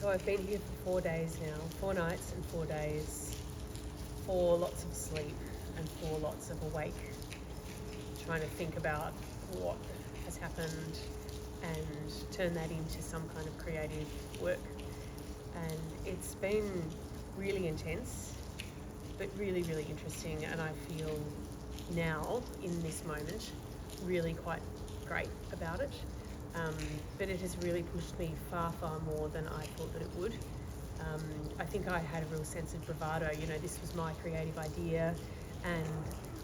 So I've been here for 4 days now, 4 nights and 4 days, 4 lots of sleep and 4 lots of awake, trying to think about what has happened and turn that into some kind of creative work. And it's been really intense, but really, really interesting, and I feel now, in this moment, really quite great about it. But it has really pushed me far, far more than I thought that it would. I think I had a real sense of bravado. You know, this was my creative idea, and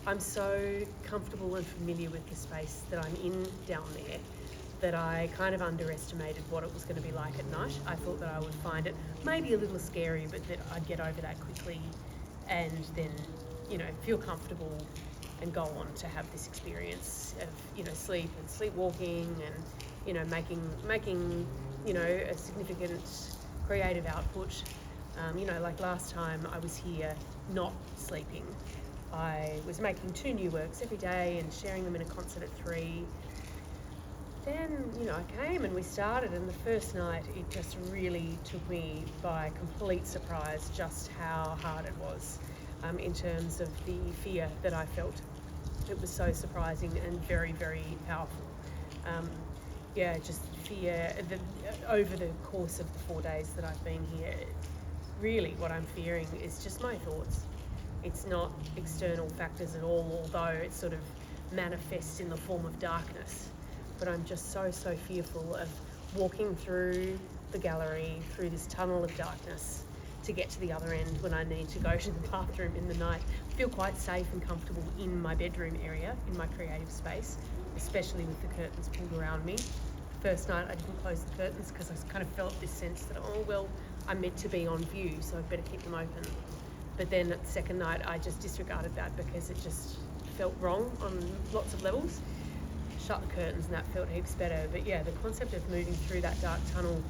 I'm so comfortable and familiar with the space that I'm in down there that I kind of underestimated what it was going to be like at night. I thought that I would find it maybe a little scary, but that I'd get over that quickly and then, you know, feel comfortable and go on to have this experience of, you know, sleep and sleepwalking and, you know, making, you know, a significant creative output. You know, like last time I was here not sleeping, I was making 2 new works every day and sharing them in a concert at 3. Then, you know, I came and we started, and the first night it just really took me by complete surprise just how hard it was, in terms of the fear that I felt. It was so surprising and very, very powerful. Just fear over the course of the 4 days that I've been here. Really what I'm fearing is just my thoughts. It's not external factors at all, although it sort of manifests in the form of darkness. But I'm just so fearful of walking through the gallery, through this tunnel of darkness, to get to the other end when I need to go to the bathroom in the night. I feel quite safe and comfortable in my bedroom area, in my creative space, especially with the curtains pulled around me. First night I didn't close the curtains because I kind of felt this sense that, oh well, I'm meant to be on view, so I'd better keep them open. But then at the second night I just disregarded that because it just felt wrong on lots of levels. Shut the curtains and that felt heaps better. But yeah, the concept of moving through that dark tunnel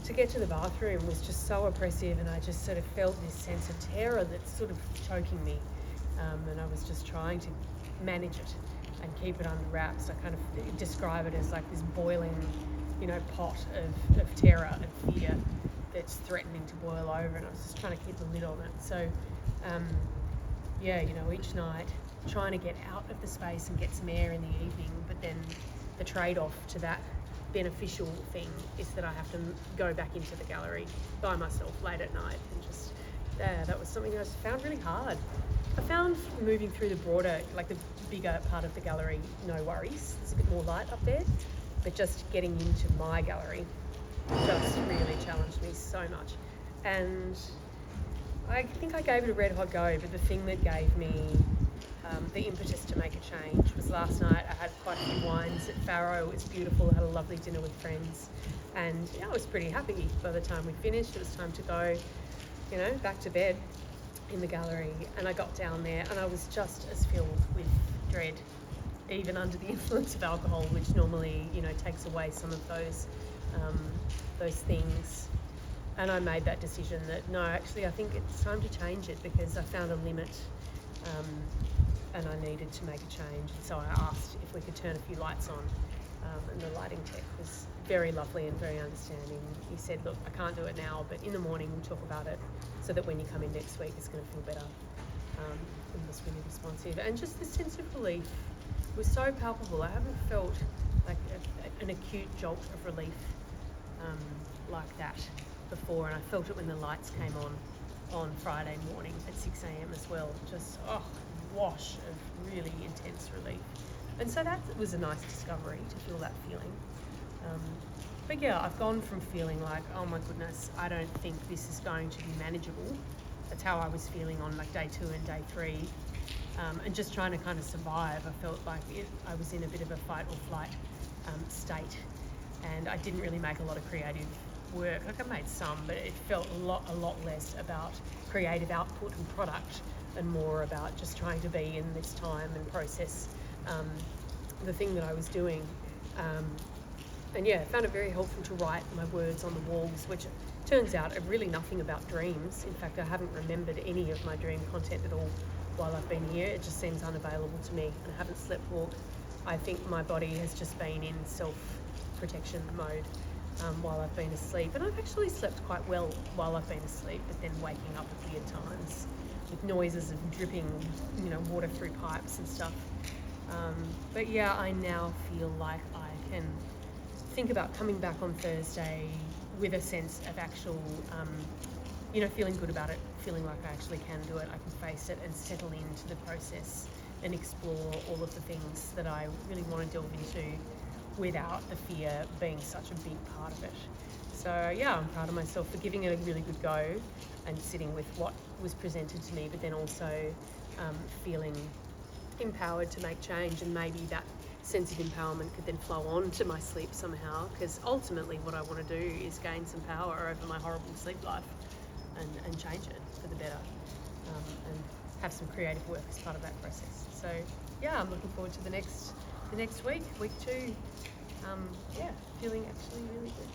to get to the bathroom was just so oppressive, and I just sort of felt this sense of terror that's sort of choking me, and I was just trying to manage it and keep it under wraps. I kind of describe it as like this boiling, you know, pot of terror and fear that's threatening to boil over, and I was just trying to keep the lid on it. So you know, each night trying to get out of the space and get some air in the evening, but then the trade-off to that beneficial thing is that I have to go back into the gallery by myself late at night, and just that was something I found really hard. I found moving through the broader, like the bigger part of the gallery, no worries. There's a bit more light up there, but just getting into my gallery just really challenged me so much. And I think I gave it a red hot go, but the thing that gave me the impetus to make a change was last night. I had quite a few wines at Faro. It was beautiful. I had a lovely dinner with friends, and I was pretty happy by the time we finished. It was time to go, you know, back to bed in the gallery, and I got down there and I was just as filled with dread, even under the influence of alcohol, which normally, you know, takes away some of those things. And I made that decision that no, actually I think it's time to change it, because I found a limit, and I needed to make a change. And so I asked if we could turn a few lights on, and the lighting tech was very lovely and very understanding. He said, look, I can't do it now, but in the morning we'll talk about it, so that when you come in next week it's going to feel better. And was really responsive, and just the sense of relief was so palpable. I haven't felt like an acute jolt of relief like that before, and I felt it when the lights came on Friday morning at 6 a.m. as well. Just wash of really intense relief. And so that was a nice discovery, to feel that feeling. But yeah, I've gone from feeling like, oh my goodness, I don't think this is going to be manageable. That's how I was feeling on like day 2 and day 3. And just trying to kind of survive. I felt like I was in a bit of a fight or flight state, and I didn't really make a lot of creative work. Like I made some, but it felt a lot less about creative output and product, and more about just trying to be in this time and process the thing that I was doing. And yeah, I found it very helpful to write my words on the walls, which turns out are really nothing about dreams. In fact, I haven't remembered any of my dream content at all while I've been here. It just seems unavailable to me, and I haven't slept well. I think my body has just been in self-protection mode. while I've been asleep. And I've actually slept quite well while I've been asleep, but then waking up at weird times with noises of dripping, water through pipes and stuff. But yeah, I now feel like I can think about coming back on Thursday with a sense of actual, feeling good about it, feeling like I actually can do it. I can face it and settle into the process and explore all of the things that I really want to delve into without the fear being such a big part of it. So yeah, I'm proud of myself for giving it a really good go and sitting with what was presented to me, but then also feeling empowered to make change, and maybe that sense of empowerment could then flow on to my sleep somehow, because ultimately what I want to do is gain some power over my horrible sleep life and change it for the better, and have some creative work as part of that process. So yeah, I'm looking forward to the next week 2. Feeling actually really good.